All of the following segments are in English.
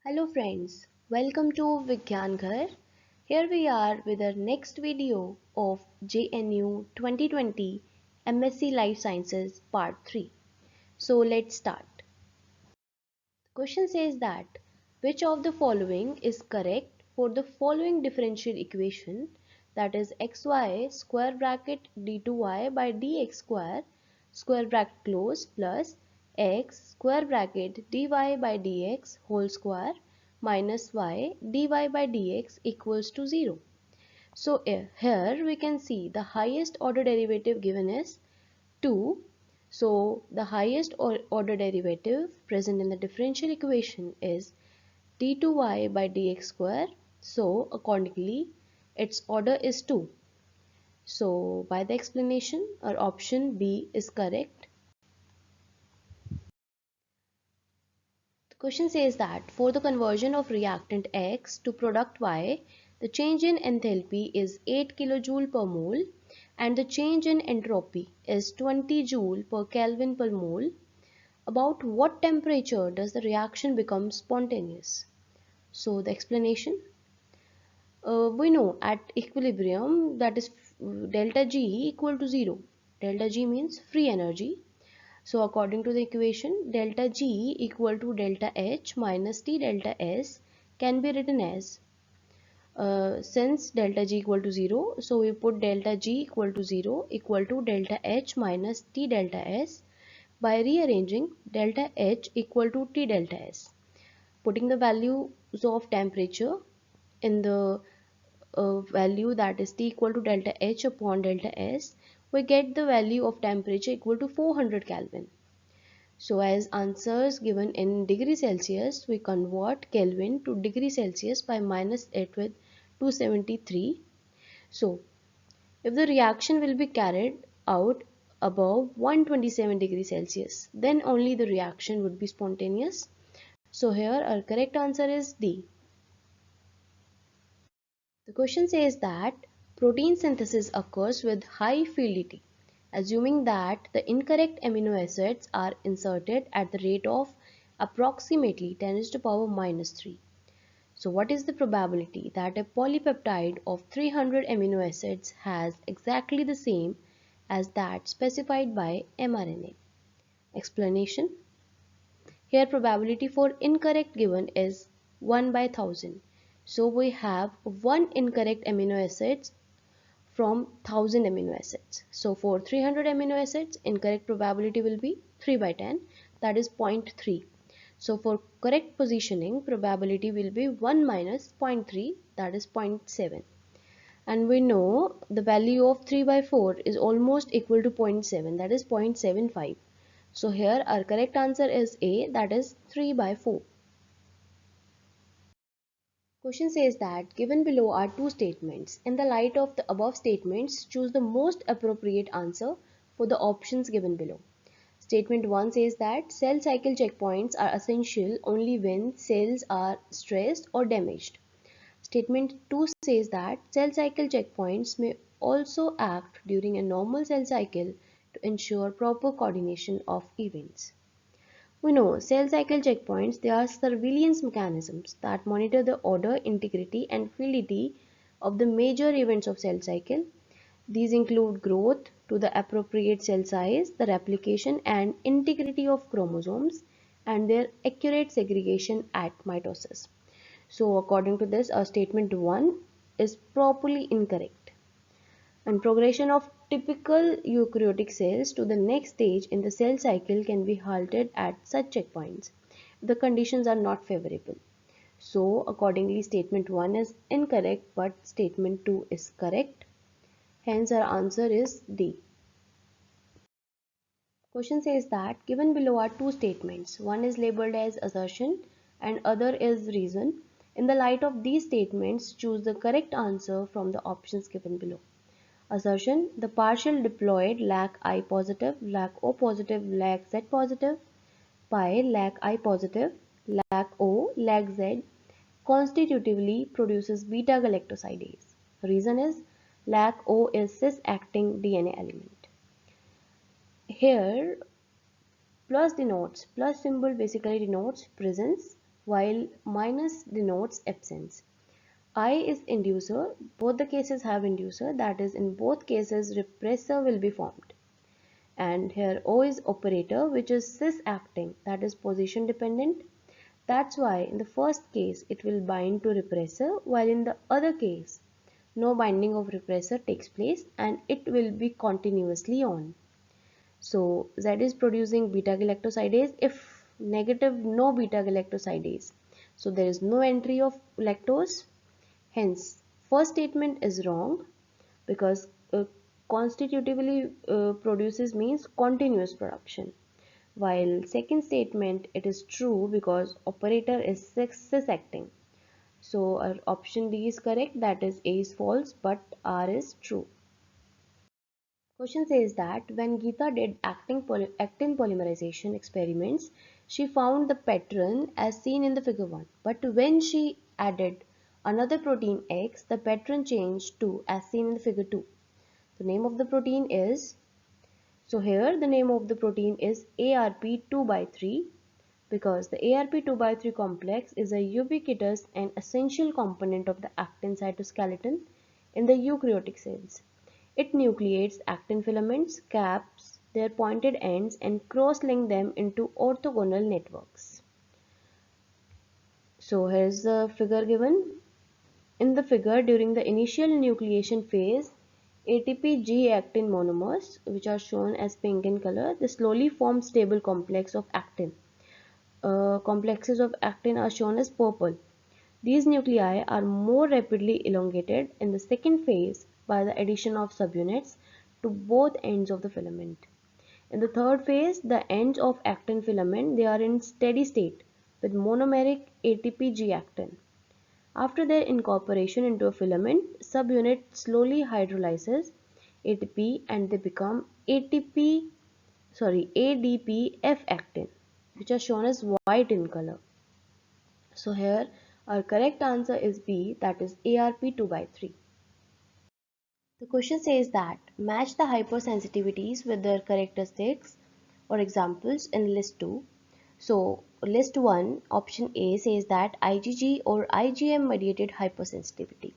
Hello friends, welcome to Vigyan Ghar. Here we are with our next video of JNU 2020 MSc Life Sciences Part 3. So let's start. The question says that which of the following is correct for the following differential equation, that is xy square bracket d2y by dx square bracket close plus x square bracket dy by dx whole square minus y dy by dx equals to 0. So here we can see the highest order derivative given is 2. So the highest order derivative present in the differential equation is d2y by dx square. So accordingly its order is 2. So by the explanation, our option B is correct. The question says that for the conversion of reactant X to product Y, the change in enthalpy is 8 kJ per mole and the change in entropy is 20 Joule per Kelvin per mole. About what temperature does the reaction become spontaneous? So the explanation, we know at equilibrium, that is delta G equal to 0. Delta G means free energy. So according to the equation, delta G equal to delta H minus T delta S can be written as, since delta G equal to 0, so we put delta G equal to 0 equal to delta H minus T delta S by rearranging delta H equal to T delta S. Putting the values of temperature in the value, that is T equal to delta H upon delta S, we get the value of temperature equal to 400 Kelvin. So as answers given in degree Celsius, we convert Kelvin to degree Celsius by minus it with 273. So if the reaction will be carried out above 127 degrees Celsius, then only the reaction would be spontaneous. So here our correct answer is D. The question says that protein synthesis occurs with high fidelity, assuming that the incorrect amino acids are inserted at the rate of approximately 10 to the power minus 3. So what is the probability that a polypeptide of 300 amino acids has exactly the same as that specified by mRNA? Explanation. Here probability for incorrect given is 1 by 1000. So we have one incorrect amino acids from 1000 amino acids. So for 300 amino acids, incorrect probability will be 3 by 10, that is 0.3. So for correct positioning, probability will be 1 minus 0.3, that is 0.7. And we know the value of 3 by 4 is almost equal to 0.7, that is 0.75. So here our correct answer is A, that is 3 by 4. Question says that given below are two statements. In the light of the above statements, choose the most appropriate answer for the options given below. Statement 1 says that cell cycle checkpoints are essential only when cells are stressed or damaged. Statement 2 says that cell cycle checkpoints may also act during a normal cell cycle to ensure proper coordination of events. We know cell cycle checkpoints, they are surveillance mechanisms that monitor the order, integrity and fidelity of the major events of cell cycle. These include growth to the appropriate cell size, the replication and integrity of chromosomes, and their accurate segregation at mitosis. So according to this, statement 1 is properly incorrect. And progression of typical eukaryotic cells to the next stage in the cell cycle can be halted at such checkpoints if the conditions are not favorable. So accordingly statement 1 is incorrect, but statement 2 is correct. Hence our answer is D. Question says that given below are two statements. One is labeled as assertion and other is reason. In the light of these statements, choose the correct answer from the options given below. Assertion: the partial diploid lac I positive, lac O positive, lac Z positive, pi lac I positive, lac O, lac Z constitutively produces beta galactosidase. Reason is lac O is cis-acting DNA element. Here plus symbol basically denotes presence while minus denotes absence. I is inducer, both the cases have inducer, that is in both cases repressor will be formed. And here O is operator, which is cis acting, that is position dependent. That's why in the first case it will bind to repressor, while in the other case no binding of repressor takes place and it will be continuously on. So Z is producing beta galactosidase. If negative, no beta galactosidase. So there is no entry of lactose. Hence, first statement is wrong because constitutively produces means continuous production. While second statement it is true because operator is cis acting. So our option D is correct, that is A is false but R is true. Question says that when Geeta did actin polymerization experiments, she found the pattern as seen in the figure 1. But when she added another protein X, the pattern changed to as seen in the figure 2. The name of the protein is, so here the name of the protein is ARP2 by 3 because the ARP2 by 3 complex is a ubiquitous and essential component of the actin cytoskeleton in the eukaryotic cells. It nucleates actin filaments, caps their pointed ends and cross-link them into orthogonal networks. So here's the figure given. In the figure, during the initial nucleation phase, ATP G-actin monomers, which are shown as pink in color, they slowly form stable complex of actin. Complexes of actin are shown as purple. These nuclei are more rapidly elongated in the second phase by the addition of subunits to both ends of the filament. In the third phase, the ends of actin filament they are in steady state with monomeric ATP G-actin. After their incorporation into a filament, subunit slowly hydrolyzes ATP and they become ADP-F actin, which are shown as white in color. So here our correct answer is B, that is ARP2 by 3. The question says that match the hypersensitivities with their characteristics or examples in list 2. So list 1, option A says that IgG or IgM mediated hypersensitivity.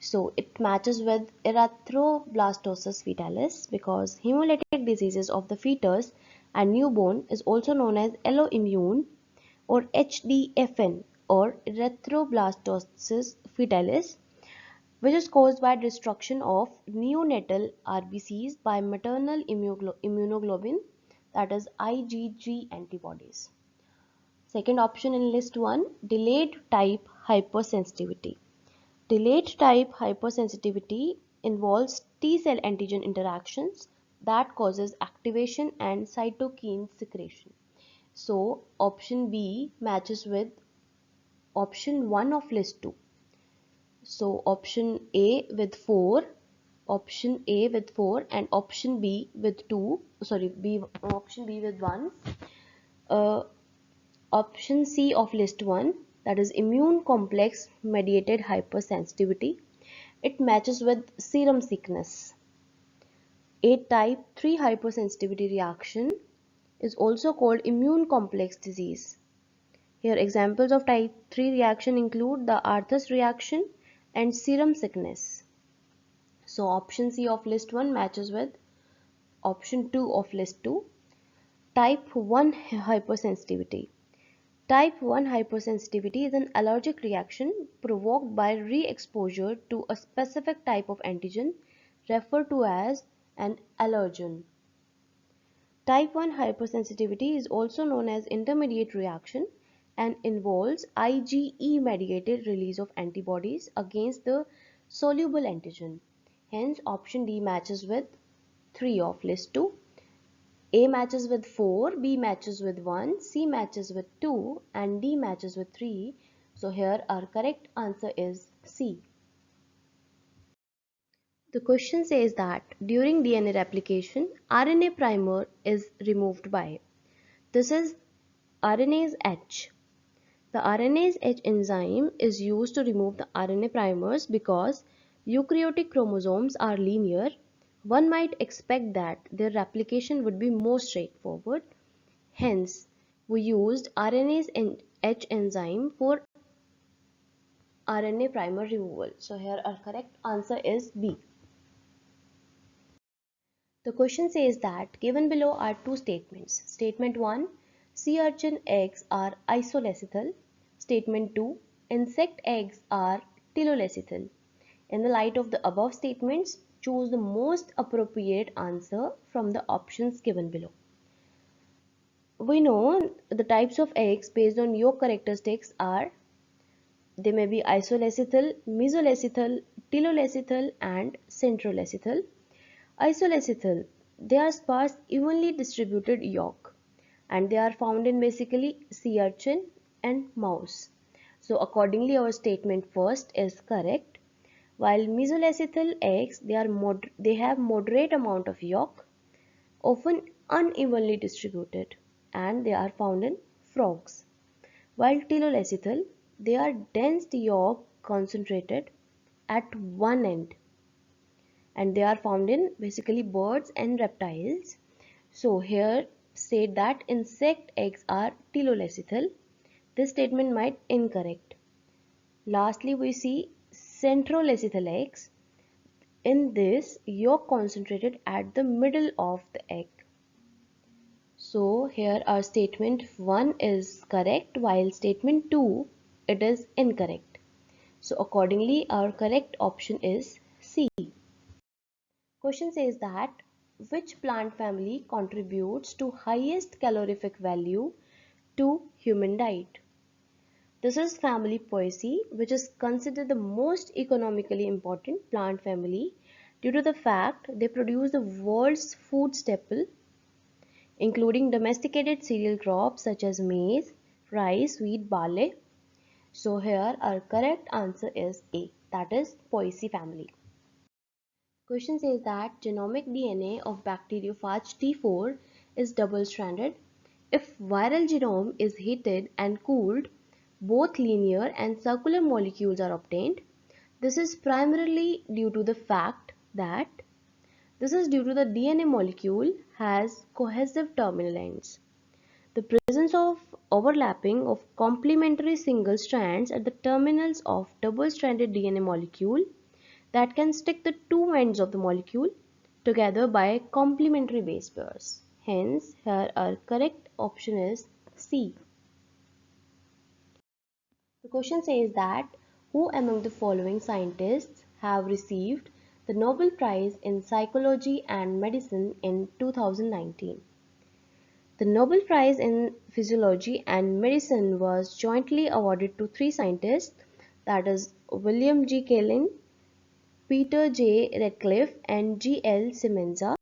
So it matches with erythroblastosis fetalis because hemolytic diseases of the fetus and newborn is also known as alloimmune or HDFN or erythroblastosis fetalis, which is caused by destruction of neonatal RBCs by maternal immunoglobulin, that is IgG antibodies. Second option in list 1, delayed type hypersensitivity. Delayed type hypersensitivity involves T cell antigen interactions that causes activation and cytokine secretion. So option B matches with option 1 of list 2. So option A with 4, option A with 4 and option B with 2, option B with 1. Option C of list 1, that is immune complex mediated hypersensitivity. It matches with serum sickness. A type 3 hypersensitivity reaction is also called immune complex disease. Here examples of type 3 reaction include the Arthus reaction and serum sickness. So option C of list 1 matches with option 2 of list 2. Type 1 hypersensitivity. Type 1 hypersensitivity is an allergic reaction provoked by re-exposure to a specific type of antigen referred to as an allergen. Type 1 hypersensitivity is also known as intermediate reaction and involves IgE-mediated release of antibodies against the soluble antigen. Hence, option D matches with 3 of list 2. A matches with 4, B matches with 1, C matches with 2 and D matches with 3. So here our correct answer is C. The question says that during DNA replication, RNA primer is removed by. This is RNase H. The RNase H enzyme is used to remove the RNA primers because eukaryotic chromosomes are linear. One might expect that their replication would be more straightforward. Hence, we used RNase H enzyme for RNA primer removal. So here our correct answer is B. The question says that given below are two statements. Statement 1, sea urchin eggs are isoleucithal. Statement 2, insect eggs are teloleucithal. In the light of the above statements, choose the most appropriate answer from the options given below. We know the types of eggs based on yolk characteristics are, they may be isoleucithal, mesoleucithal, teloleucithal and centroleucithal. Isoleucithal, they are sparse, evenly distributed yolk, and they are found in basically sea urchin and mouse. So accordingly our statement first is correct. While mesoleucithal eggs, they have moderate amount of yolk, often unevenly distributed, and they are found in frogs. While teloleucithal, they are dense yolk concentrated at one end, and they are found in basically birds and reptiles. So here state that insect eggs are teloleucithal. This statement might incorrect. Lastly, we see centroleucithal eggs. In this, yolk concentrated at the middle of the egg. So here our statement 1 is correct, while statement 2 it is incorrect. So accordingly our correct option is C. Question says that which plant family contributes to highest calorific value to human diet? This is family Poaceae, which is considered the most economically important plant family due to the fact they produce the world's food staple, including domesticated cereal crops such as maize, rice, wheat, barley. So here our correct answer is A, that is Poaceae family. Question says that genomic DNA of bacteriophage T4 is double-stranded. If viral genome is heated and cooled, both linear and circular molecules are obtained. This is primarily due to the fact that the DNA molecule has cohesive terminal ends. The presence of overlapping of complementary single strands at the terminals of double-stranded DNA molecule that can stick the two ends of the molecule together by complementary base pairs. Hence, here our correct option is C. The question says that who among the following scientists have received the Nobel Prize in Psychology and Medicine in 2019? The Nobel Prize in Physiology and Medicine was jointly awarded to three scientists, that is William G. Kaelin, Peter J. Ratcliffe and G. L. Semenza,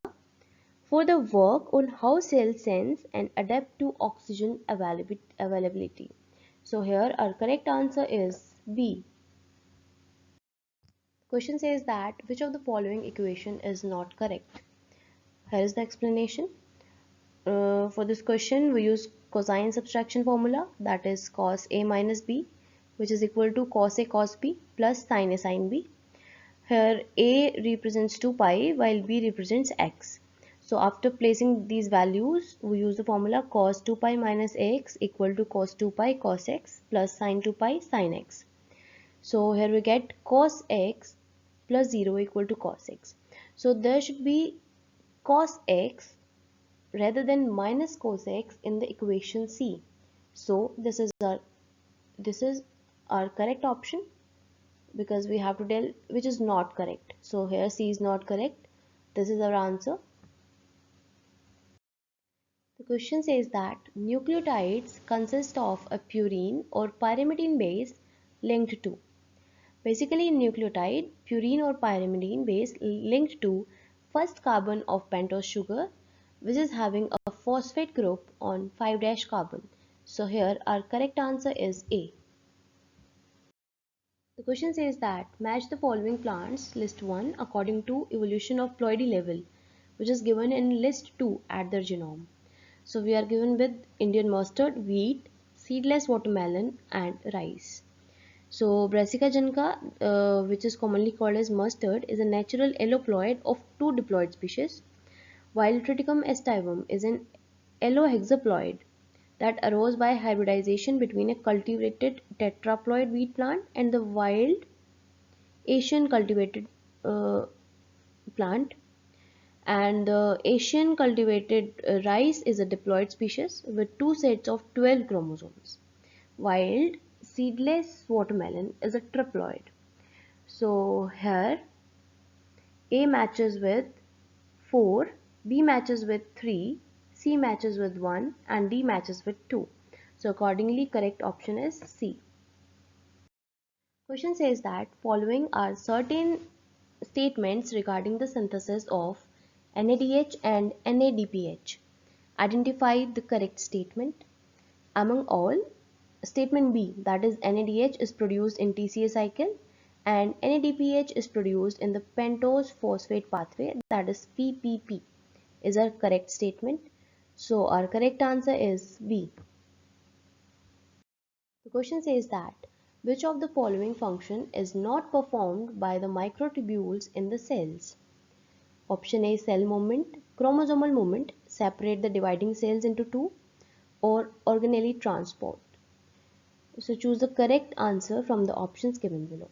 for the work on how cells sense and adapt to oxygen availability. So here our correct answer is B. The question says that which of the following equation is not correct? Here is the explanation. For this question we use cosine subtraction formula, that is cos A minus B, which is equal to cos A cos B plus sin A sin B. Here A represents 2 pi while B represents x. So after placing these values, we use the formula cos 2 pi minus x equal to cos 2 pi cos x plus sin 2 pi sin x. So here we get cos x plus 0 equal to cos x. So there should be cos x rather than minus cos x in the equation C. So this is our correct option, because we have to tell which is not correct. So here C is not correct. This is our answer. The question says that nucleotides consist of a purine or pyrimidine base linked to. Basically in nucleotide, purine or pyrimidine base linked to first carbon of pentose sugar, which is having a phosphate group on 5' carbon. So here our correct answer is A. The question says that match the following plants list 1 according to evolution of ploidy level, which is given in list 2 at their genome. So we are given with Indian mustard, wheat, seedless watermelon and rice. So Brassica junca, which is commonly called as mustard, is a natural alloploid of two diploid species, while Triticum aestivum is an allohexaploid. that arose by hybridization between a cultivated tetraploid wheat plant and the wild Asian cultivated uh, plant. And the Asian cultivated rice is a diploid species with two sets of 12 chromosomes. Wild seedless watermelon is a triploid. So here A matches with 4, B matches with 3, C matches with 1 and D matches with 2. So accordingly correct option is C. Question says that following are certain statements regarding the synthesis of NADH and NADPH. Identify the correct statement. Among all, statement B, that is NADH is produced in TCA cycle and NADPH is produced in the pentose phosphate pathway, that is PPP, is our correct statement. So our correct answer is B. The question says that which of the following function is not performed by the microtubules in the cells? Option A, cell movement, chromosomal movement, separate the dividing cells into two, or organelle transport. So choose the correct answer from the options given below.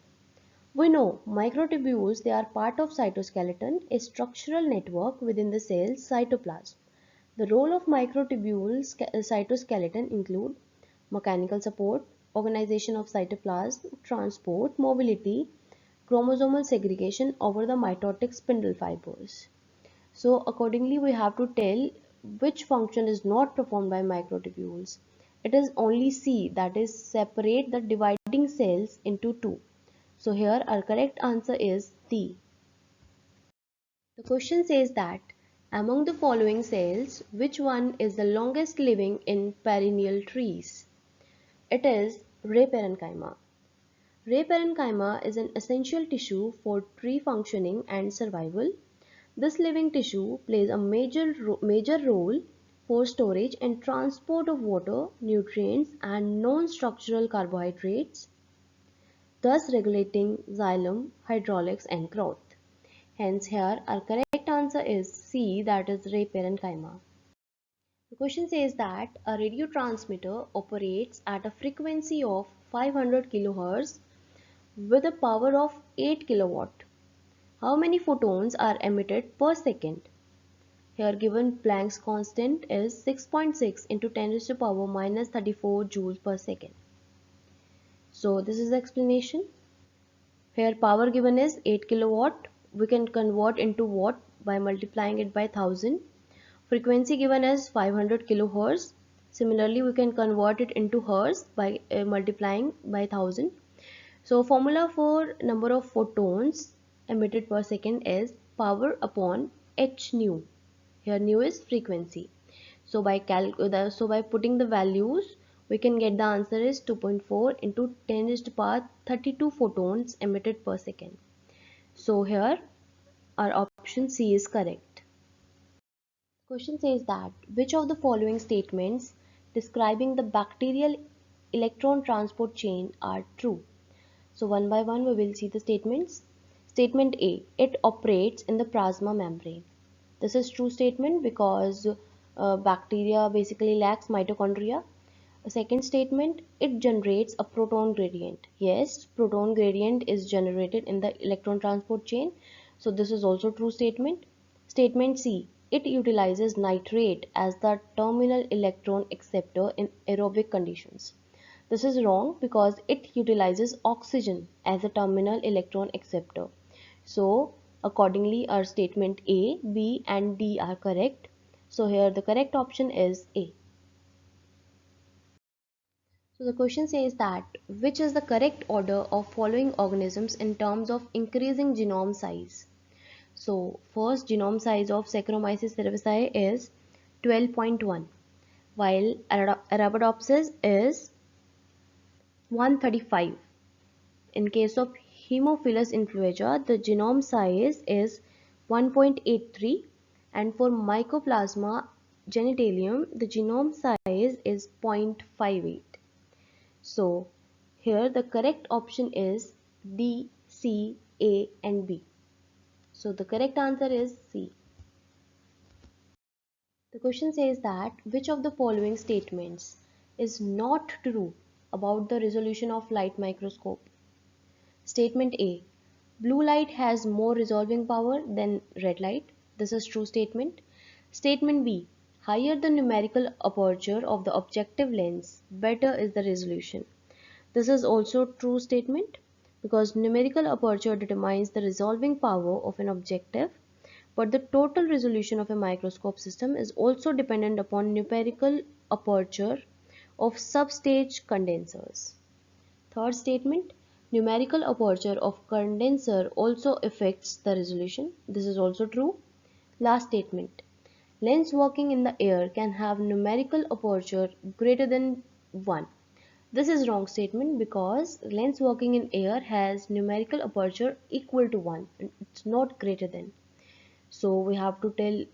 We know microtubules, they are part of cytoskeleton, a structural network within the cell's cytoplasm. The role of microtubules cytoskeleton include mechanical support, organization of cytoplasm, transport, mobility, chromosomal segregation over the mitotic spindle fibers. So accordingly we have to tell which function is not performed by microtubules. It is only C, that is separate the dividing cells into two. So here our correct answer is D. The question says that among the following cells, which one is the longest living in perennial trees? It is ray parenchyma. Ray parenchyma is an essential tissue for tree functioning and survival. This living tissue plays a major role for storage and transport of water, nutrients, and non-structural carbohydrates, thus regulating xylem, hydraulics, and growth. Hence, here our correct answer is C, that is ray parenchyma. The question says that a radio transmitter operates at a frequency of 500 kHz with a power of 8 kilowatt. How many photons are emitted per second? Here given Planck's constant is 6.6 into 10 raised to the power minus 34 joules per second. So this is the explanation. Here power given is 8 kilowatt. We can convert into watt by multiplying it by 1000. Frequency given as 500 kilohertz. Similarly, we can convert it into hertz by multiplying by 1000. So formula for number of photons emitted per second is power upon h nu. Here nu is frequency. So by putting the values, we can get the answer is 2.4 into 10 raised to the power 32 photons emitted per second. So here our option C is correct. Question says that which of the following statements describing the bacterial electron transport chain are true? So one by one we will see the statements. Statement A, it operates in the plasma membrane. This is true statement because bacteria basically lacks mitochondria. A second statement, it generates a proton gradient. Yes, proton gradient is generated in the electron transport chain. So this is also true statement. Statement C, it utilizes nitrate as the terminal electron acceptor in aerobic conditions. This is wrong because it utilizes oxygen as a terminal electron acceptor. So accordingly our statement A, B and D are correct. So here the correct option is A. So the question says that which is the correct order of following organisms in terms of increasing genome size? So first genome size of Saccharomyces cerevisiae is 12.1 while Arabidopsis is 135. In case of Haemophilus influenza, the genome size is 1.83 and for Mycoplasma genitalium, the genome size is 0.58. So here the correct option is D, C, A and B. So the correct answer is C. The question says that which of the following statements is not true about the resolution of light microscope? Statement A. Blue light has more resolving power than red light. This is true statement. Statement B. Higher the numerical aperture of the objective lens, better is the resolution. This is also true statement because numerical aperture determines the resolving power of an objective, but the total resolution of a microscope system is also dependent upon numerical aperture of substage condensers. Third statement, numerical aperture of condenser also affects the resolution. This is also true. Last statement, lens working in the air can have numerical aperture greater than 1. This is wrong statement because lens working in air has numerical aperture equal to 1. It's not greater than. So we have to tell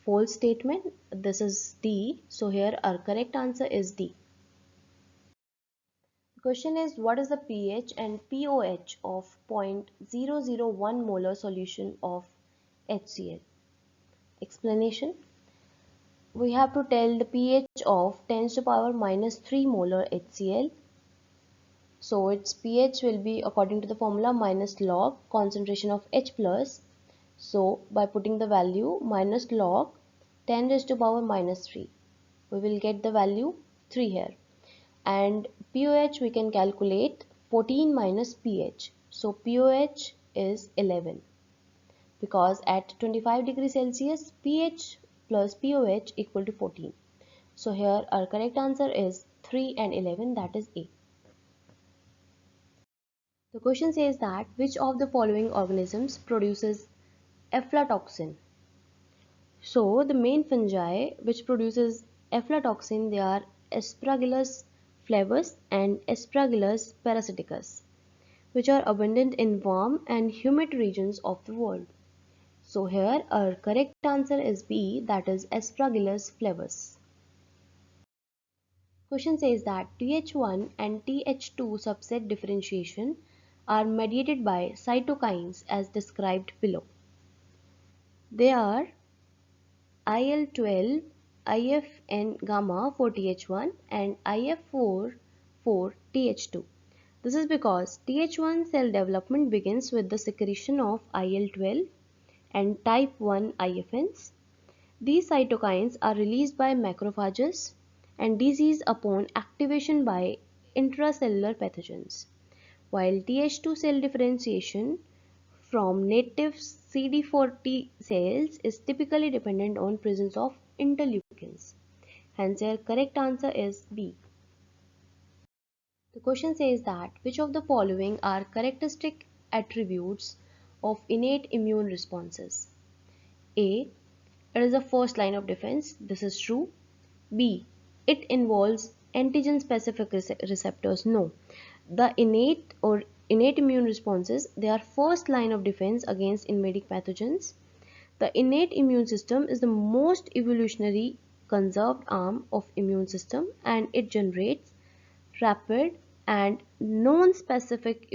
false statement. This is D. So here our correct answer is D. The question is what is the pH and pOH of 0.001 molar solution of HCl? Explanation. We have to tell the pH of 10 to the power minus 3 molar HCl. So its pH will be according to the formula minus log concentration of H plus. So by putting the value minus log 10 raised to the power minus 3, we will get the value 3 here. And pOH we can calculate 14 minus pH. So pOH is 11 because at 25 degrees Celsius pH plus pOH equal to 14. So here our correct answer is 3 and 11, that is A. The question says that which of the following organisms produces aflatoxin? So the main fungi which produces aflatoxin, they are Aspergillus flavus and Aspergillus parasiticus, which are abundant in warm and humid regions of the world. So here our correct answer is B, that is Aspergillus flavus. Question says that Th1 and Th2 subset differentiation are mediated by cytokines as described below. They are IL-12, IF-N gamma for Th1 and IF4 for Th2. This is because Th1 cell development begins with the secretion of IL-12 and type 1 IFNs. These cytokines are released by macrophages and disease upon activation by intracellular pathogens, while Th2 cell differentiation from native CD4 T cells is typically dependent on presence of interleukins. Hence, your correct answer is B. The question says that which of the following are characteristic attributes of innate immune responses? A. It is the first line of defense. This is true. B. It involves antigen specific receptors. No. The innate immune responses, they are first line of defense against invading pathogens. The innate immune system is the most evolutionary conserved arm of immune system and it generates rapid and non-specific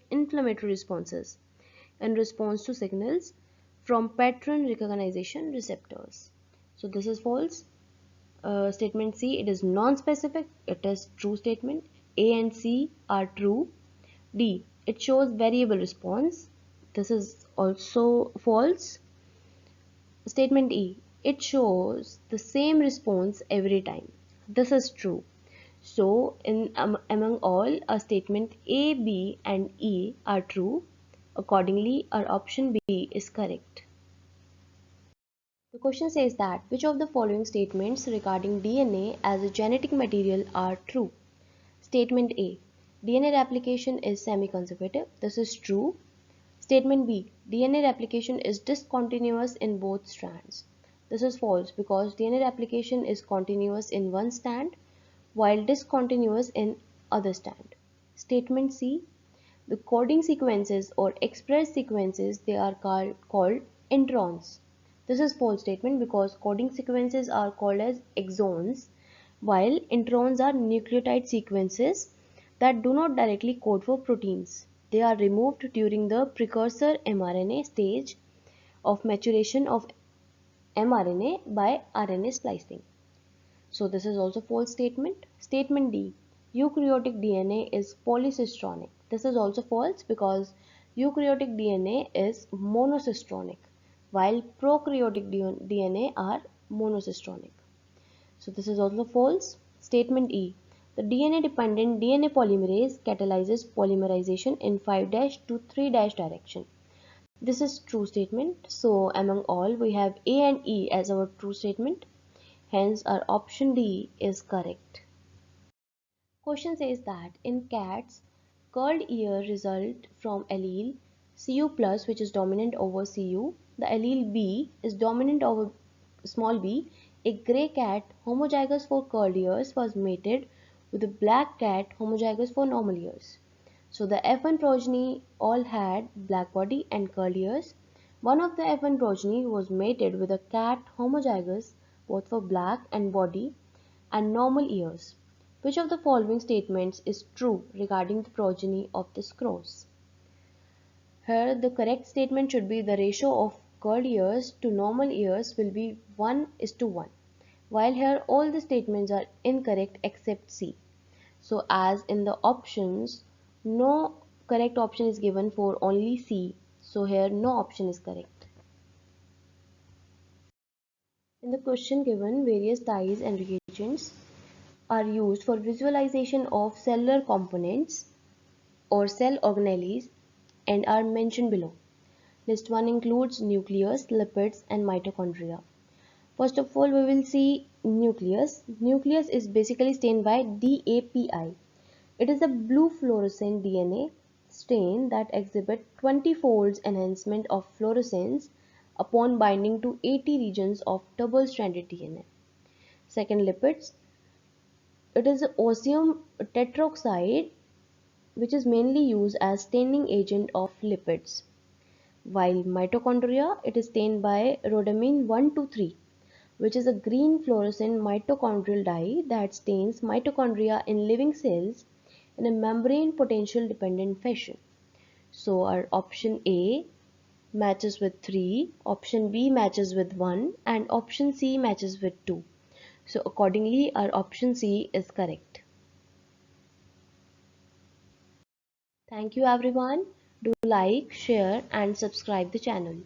inflammatory responses in response to signals from pattern recognition receptors. So this is false. Statement C, it is non-specific. It is true statement. A and C are true. D, it shows variable response. This is also false. Statement E, it shows the same response every time. This is true. So among all, a statement A, B and E are true. Accordingly, our option B is correct. The question says that which of the following statements regarding DNA as a genetic material are true? Statement A. DNA replication is semi-conservative. This is true. Statement B. DNA replication is discontinuous in both strands. This is false because DNA replication is continuous in one strand while discontinuous in other strand. Statement C. The coding sequences or express sequences, they are called introns. This is false statement because coding sequences are called as exons while introns are nucleotide sequences that do not directly code for proteins. They are removed during the precursor mRNA stage of maturation of mRNA by RNA splicing. So this is also false statement. Statement D. Eukaryotic DNA is polycistronic. This is also false because eukaryotic DNA is monocistronic while prokaryotic DNA are monocistronic. So this is also false. Statement E. The DNA-dependent DNA polymerase catalyzes polymerization in 5' to 3' direction. This is true statement. So among all we have A and E as our true statement. Hence our option D is correct. Question says that in cats, curled ear result from allele Cu plus which is dominant over Cu. The allele B is dominant over small b. A grey cat homozygous for curled ears was mated with a black cat homozygous for normal ears. So the F1 progeny all had black body and curled ears. One of the F1 progeny was mated with a cat homozygous both for black and body and normal ears. Which of the following statements is true regarding the progeny of this cross? Here the correct statement should be the ratio of curled ears to normal ears will be 1:1. While here all the statements are incorrect except C. So as in the options, no correct option is given for only C. So here no option is correct. In the question given, various dyes and reagents are used for visualization of cellular components or cell organelles and are mentioned below. List 1 includes nucleus, lipids and mitochondria. First of all, we will see nucleus. Nucleus is basically stained by DAPI. It is a blue fluorescent DNA stain that exhibits 20 folds enhancement of fluorescence upon binding to 80 regions of double-stranded DNA. Second, lipids. It is osmium tetroxide which is mainly used as staining agent of lipids. While mitochondria, it is stained by rhodamine 1,2,3, which is a green fluorescent mitochondrial dye that stains mitochondria in living cells in a membrane potential dependent fashion. So our option A matches with 3, option B matches with 1 and option C matches with 2. So accordingly our option C is correct. Thank you everyone. Do like, share and subscribe the channel.